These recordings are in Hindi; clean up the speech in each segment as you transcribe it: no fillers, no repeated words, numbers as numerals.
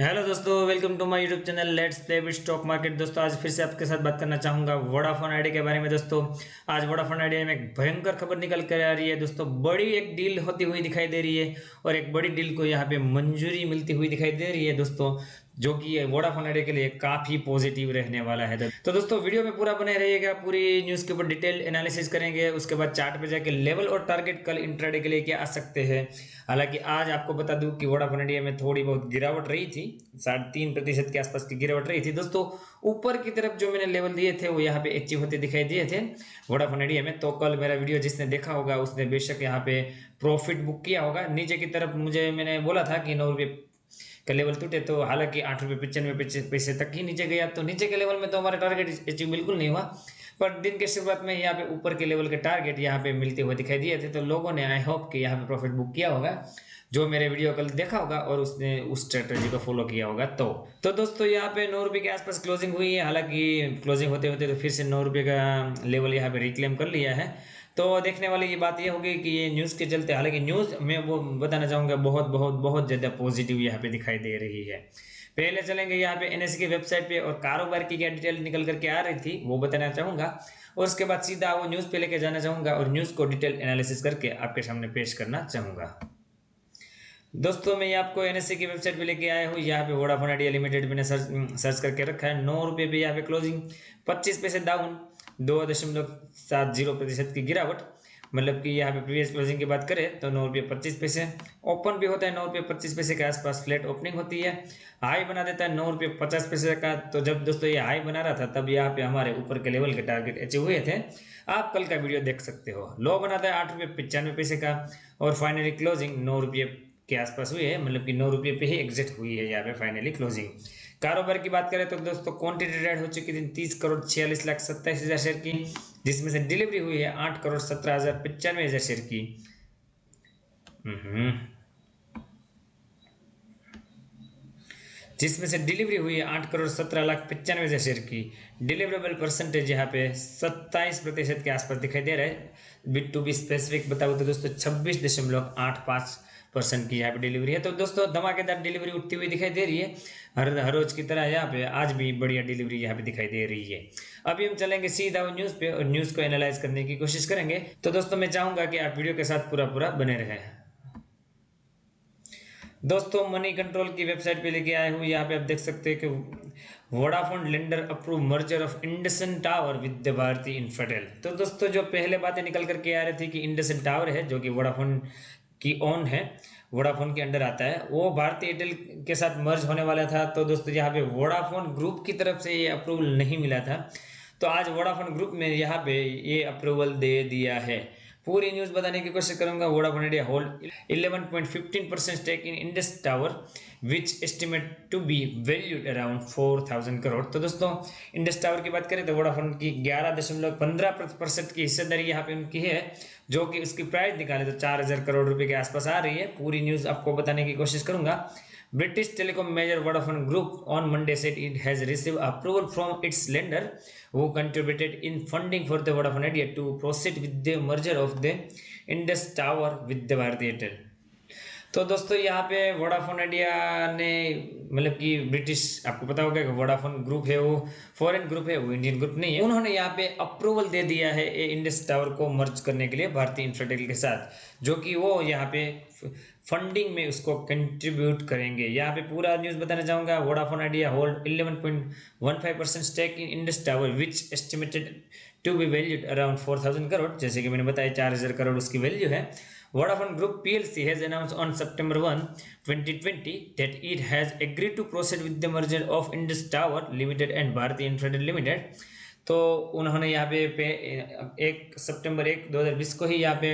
हेलो दोस्तों, welcome to my YouTube channel let's play with stock market. दोस्तों आज फिर से आपके साथ बात करना चाहूँगा वोडाफोन आइडिया के बारे में। दोस्तों आज वोडाफोन आइडिया में एक भयंकर खबर निकल कर आ रही है। दोस्तों बड़ी एक डील होती हुई दिखाई दे रही है और एक बड़ी डील को यहाँ पे मंजूरी मिलती हुई दिखाई दे रही है दोस्तों, जो कि वोडाफोन आइडिया के लिए काफ़ी पॉजिटिव रहने वाला है। तो दोस्तों वीडियो में पूरा बने रहिएगा, पूरी न्यूज़ के ऊपर डिटेल एनालिसिस करेंगे। उसके बाद चार्ट पे जाके लेवल और टारगेट कल इंट्राडे के लिए क्या आ सकते हैं। हालांकि आज आपको बता दूं कि वोडाफोन आइडिया में थोड़ी बहुत गिरावट रही थी, 3.5% के आसपास की गिरावट रही थी। दोस्तों ऊपर की तरफ जो मैंने लेवल दिए थे वो यहाँ पे अचीव होते दिखाई दिए थे वोडाफोन आइडिया में। तो कल मेरा वीडियो जिसने देखा होगा उसने बेशक यहाँ पे प्रॉफिट बुक किया होगा। नीचे की तरफ मैंने बोला था कि 9 रुपये का लेवल टूटे, तो हालांकि 8 रुपये 95 पैसे तक ही नीचे गया। तो नीचे के लेवल में तो हमारा टारगेट अचीव बिल्कुल नहीं हुआ, पर दिन के शुरुआत में यहाँ पे ऊपर के लेवल के टारगेट यहाँ पे मिलते हुए दिखाई दिए थे। तो लोगों ने आई होप कि यहाँ पे प्रॉफिट बुक किया होगा, जो मेरे वीडियो कल देखा होगा और उसने उस स्ट्रेटजी को फॉलो किया होगा। तो दोस्तों यहाँ पे 9 रुपये के आसपास क्लोजिंग हुई है। हालांकि क्लोजिंग होते होते तो फिर से 9 रुपये का लेवल यहाँ पे रिक्लेम कर लिया है। तो देखने वाली ये बात ये होगी कि ये न्यूज़ के चलते, हालांकि न्यूज़ मैं वो बताना चाहूँगा बहुत बहुत बहुत ज़्यादा पॉजिटिव यहाँ पे दिखाई दे रही है। पहले चलेंगे यहाँ पे एनएससी की वेबसाइट पे और कारोबार की क्या डिटेल निकल करके आ रही थी वो बताना चाहूँगा, और उसके बाद सीधा वो न्यूज़ पे लेके जाना चाहूँगा और न्यूज़ को डिटेल एनालिसिस करके आपके सामने पेश करना चाहूँगा। दोस्तों मैं आपको एनएससी की वेबसाइट पे लेके आया हूँ। यहाँ पे वोडाफोन आइडिया लिमिटेड मैंने सर्च करके रखा है। 9 रुपये पे यहाँ पे क्लोजिंग, 25 पैसे डाउन, 2.70% की गिरावट। मतलब कि यहाँ पे प्रीवियस क्लोजिंग की बात करें तो 9 रुपये 25 पैसे। ओपन भी होता है 9 रुपये 25 पैसे के आसपास, फ्लैट ओपनिंग होती है। हाई बना देता है 9 रुपये 50 पैसे का। तो जब दोस्तों ये हाई बना रहा था तब यहाँ पे हमारे ऊपर के लेवल के टारगेट अचीव हुए थे। आप कल का वीडियो देख सकते हो। लो बनाता है 8 रुपये 95 पैसे का और फाइनली क्लोजिंग 9 रुपये के आसपास हुई है। मतलब कि 9 रुपये पे ही एग्जिट हुई है यहाँ पे फाइनली क्लोजिंग। कारोबार की बात करें तो दोस्तों क्वांटिटी ट्रेड हो चुकी थी 30,46,27,000 शेयर की, जिसमें से डिलीवरी हुई है 8,17,95,000 शेयर की। जिसमें से डिलीवरी हुई है 8,17,95,000 शेयर की। डिलीवरेबल परसेंटेज यहाँ पे 27% के आसपास दिखाई दे रहा है। बिट टू बी स्पेसिफिक बताऊँ तो दोस्तों 26.85% की यहाँ पे डिलीवरी है। तो दोस्तों धमाकेदार डिलीवरी उठती हुई दिखाई दे रही है। हर रोज की तरह यहाँ पे आज भी बढ़िया डिलीवरी यहाँ पे दिखाई दे रही है। अभी हम चलेंगे सीधा न्यूज़ पे और न्यूज़ को एनालाइज करने की कोशिश करेंगे। तो दोस्तों मैं चाहूँगा कि आप वीडियो के साथ पूरा बने रहें। दोस्तों मनी कंट्रोल की वेबसाइट पे लेके आए हूँ। यहाँ पे आप देख सकते हैं कि Vodafone lender approve merger of Indus tower with the Bharti Infratel. तो दोस्तों जो पहले बातें निकल करके आ रही थी कि इंडसन टावर है जो कि वोडाफोन की ओन है, वोडाफोन के अंडर आता है, वो भारती एयरटेल के साथ मर्ज होने वाला था। तो दोस्तों यहाँ पे वोडाफोन ग्रुप की तरफ से ये अप्रूवल नहीं मिला था, तो आज वोडाफोन ग्रुप में यहाँ पे ये अप्रूवल दे दिया है। पूरी न्यूज़ बताने की कोशिश करूंगा। Vodafone India hold 11.15% stake in Indus tower which estimate to be valued around 4,000 crore. तो दोस्तों इंडस टावर की बात करें तो वोडाफोन की 11.15% की हिस्सेदारी यहाँ पे उनकी है, जो कि उसकी प्राइस निकाले तो 4,000 करोड़ रुपए के आसपास आ रही है। पूरी न्यूज़ आपको बताने की कोशिश करूंगा। British telecom major Vodafone Group on Monday said it has received approval from its lender, who contributed in funding for the Vodafone Idea to proceed with the merger of the Indus Tower with the Bharti Airtel। तो दोस्तों यहाँ पे वोडाफोन आइडिया ने, मतलब कि ब्रिटिश, आपको पता होगा कि वोडाफोन ग्रुप है वो फॉरेन ग्रुप है, वो इंडियन ग्रुप नहीं है। उन्होंने यहाँ पे अप्रूवल दे दिया है इंडस टावर को मर्ज करने के लिए भारतीय इंफ्राटेल के साथ, जो कि वो यहाँ पे फंडिंग में उसको कंट्रीब्यूट करेंगे। यहाँ पे पूरा न्यूज़ बताना चाहूँगा। Vodafone Idea hold 11.15% stake in Indus tower which estimated to be valued around 4,000 crore. जैसे कि मैंने बताया 4,000 करोड़ उसकी वैल्यू है। Vodafone Group PLC has announced on September 1, 2020 that it has agreed to proceed with the merger of Indus Tower Limited and Bharti Infratel Limited। तो उन्होंने यहाँ पे 1 सितंबर 2020 को ही यहाँ पे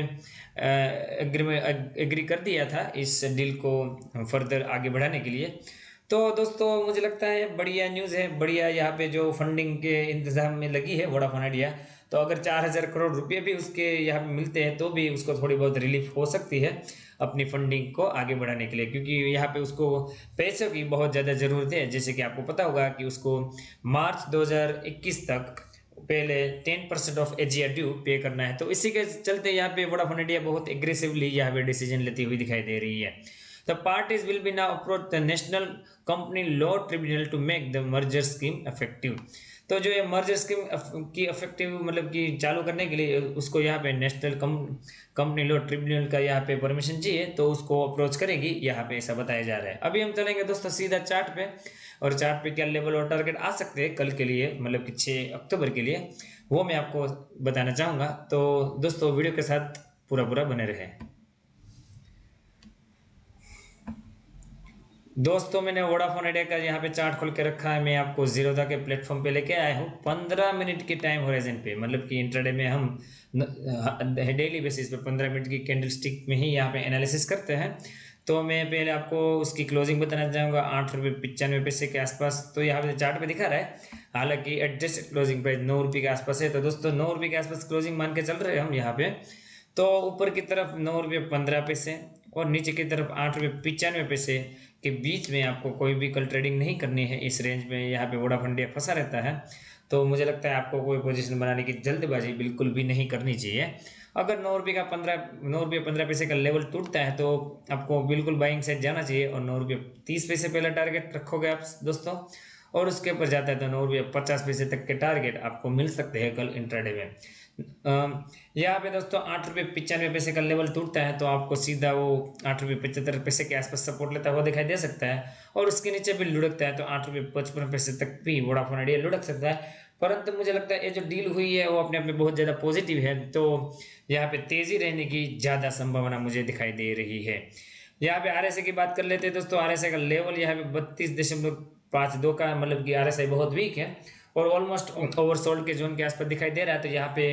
एग्री कर दिया था इस डील को फर्दर आगे बढ़ाने के लिए। तो दोस्तों मुझे लगता है बढ़िया न्यूज़ है, बढ़िया यहाँ पे जो फंडिंग के इंतजाम में लगी है वोडाफोन आइडिया। तो अगर 4,000 करोड़ रुपए भी उसके यहाँ पे मिलते हैं तो भी उसको थोड़ी बहुत रिलीफ हो सकती है अपनी फंडिंग को आगे बढ़ाने के लिए, क्योंकि यहाँ पे उसको पैसों की बहुत ज़्यादा ज़रूरत है। जैसे कि आपको पता होगा कि उसको मार्च 2021 तक पहले 10% ऑफ एजीआर ड्यू पे करना है। तो इसी के चलते यहाँ पे वोडाफोन इंडिया बहुत एग्रेसिवली यहाँ पे डिसीजन लेती हुई दिखाई दे रही है। The parties will be now approach the national company law tribunal to make the merger scheme effective. तो जो ये मर्जर स्कीम की इफेक्टिव मतलब कि चालू करने के लिए उसको यहाँ पे नेशनल कंपनी लॉ ट्रिब्यूनल का यहाँ पे परमिशन चाहिए, तो उसको अप्रोच करेगी, यहाँ पे ऐसा बताया जा रहा है। अभी हम चलेंगे दोस्तों सीधा चार्ट पे, और चार्ट पे क्या लेवल और टारगेट आ सकते हैं कल के लिए, मतलब कि 6 अक्टूबर के लिए, वो मैं आपको बताना चाहूँगा। तो दोस्तों वीडियो के साथ पूरा बने रहे। दोस्तों मैंने वोडाफोन आइडिया का यहाँ पे चार्ट खोल के रखा है, मैं आपको जीरोधा के प्लेटफॉर्म पे लेके आया हूँ 15 मिनट के टाइम होराइजन पे, मतलब कि इंट्राडे में हम डेली बेसिस पे 15 मिनट की कैंडल स्टिक में ही यहाँ पे एनालिसिस करते हैं। तो मैं पहले आपको उसकी क्लोजिंग बताना चाहूँगा, 8 रुपये 95 पैसे के आसपास। तो यहाँ पे चार्ट पे दिखा रहा है, हालांकि एडजस्टेड क्लोजिंग प्राइस 9 रुपये के आसपास है। तो दोस्तों 9 रुपये के आसपास क्लोजिंग मान के चल रहे हैं हम यहाँ पे। तो ऊपर की तरफ 9 रुपये 15 पैसे और नीचे की तरफ 8 रुपये 95 पैसे के बीच में आपको कोई भी कल ट्रेडिंग नहीं करनी है। इस रेंज में यहाँ पे वोडाफोन इंडिया फंसा रहता है, तो मुझे लगता है आपको कोई पोजीशन बनाने की जल्दबाजी बिल्कुल भी नहीं करनी चाहिए। अगर 9 रुपये 15 पैसे का लेवल टूटता है तो आपको बिल्कुल बाइंग साइड जाना चाहिए, और 9 रुपये 30 पैसे पहला टारगेट रखोगे आप दोस्तों, और उसके ऊपर जाता है तो 9 रुपये 50 पैसे तक के टारगेट आपको मिल सकते हैं कल इंट्राडे में। यहाँ पे दोस्तों 8 रुपये 95 पैसे का लेवल टूटता है तो आपको सीधा वो 8 रुपये 75 पैसे के आसपास सपोर्ट लेता हुआ दिखाई दे सकता है, और उसके नीचे भी लुढ़कता है तो 8 रुपये 55 पैसे तक भी वोडाफोन आइडिया लुढ़क सकता है। परंतु मुझे लगता है ये जो डील हुई है वो अपने आप में बहुत ज़्यादा पॉजिटिव है, तो यहाँ पे तेज़ी रहने की ज़्यादा संभावना मुझे दिखाई दे रही है। यहाँ पे RSI की बात कर लेते हैं दोस्तों, RSI का लेवल यहाँ पे 32.52 का, मतलब कि RSI बहुत वीक है और ऑलमोस्ट ओवरसोल्ड के जोन के आसपास दिखाई दे रहा है। तो यहाँ पे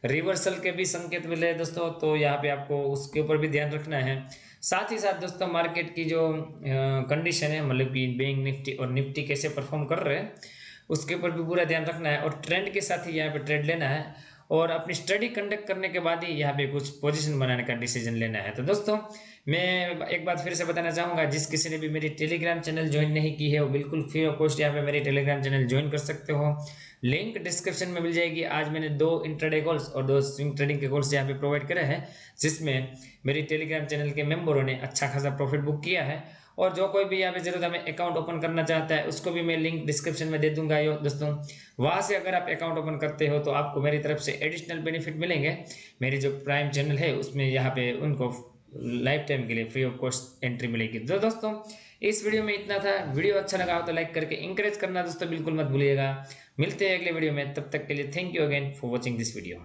रिवर्सल के भी संकेत मिले हैं दोस्तों, तो यहाँ पे आपको उसके ऊपर भी ध्यान रखना है। साथ ही साथ दोस्तों मार्केट की जो कंडीशन है, मतलब कि बैंक निफ्टी और निफ्टी कैसे परफॉर्म कर रहे हैं, उसके ऊपर भी पूरा ध्यान रखना है, और ट्रेंड के साथ ही यहाँ पे ट्रेड लेना है, और अपनी स्टडी कंडक्ट करने के बाद ही यहाँ पे कुछ पोजीशन बनाने का डिसीजन लेना है। तो दोस्तों मैं एक बात फिर से बताना चाहूँगा, जिस किसी ने भी मेरी टेलीग्राम चैनल ज्वाइन नहीं की है वो बिल्कुल फ्री ऑफ कॉस्ट यहाँ पे मेरी टेलीग्राम चैनल ज्वाइन कर सकते हो, लिंक डिस्क्रिप्शन में मिल जाएगी। आज मैंने 2 इंट्राडे कॉल्स और 2 स्विंग ट्रेडिंग के कॉल्स यहाँ पे प्रोवाइड करे हैं, जिसमें मेरी टेलीग्राम चैनल के मेंबरों ने अच्छा खासा प्रॉफिट बुक किया है। और जो कोई भी यहाँ पे जरूरत हमें अकाउंट ओपन करना चाहता है उसको भी मैं लिंक डिस्क्रिप्शन में दे दूंगा दोस्तों। वहाँ से अगर आप अकाउंट ओपन करते हो तो आपको मेरी तरफ से एडिशनल बेनिफिट मिलेंगे। मेरी जो प्राइम चैनल है उसमें यहाँ पे उनको लाइफ टाइम के लिए फ्री ऑफ कॉस्ट एंट्री मिलेगी। तो दोस्तों इस वीडियो में इतना था। वीडियो अच्छा लगा हो तो लाइक करके इंकरेज करना दोस्तों बिल्कुल मत भूलिएगा। मिलते हैं अगले वीडियो में, तब तक के लिए thank you again for watching this video.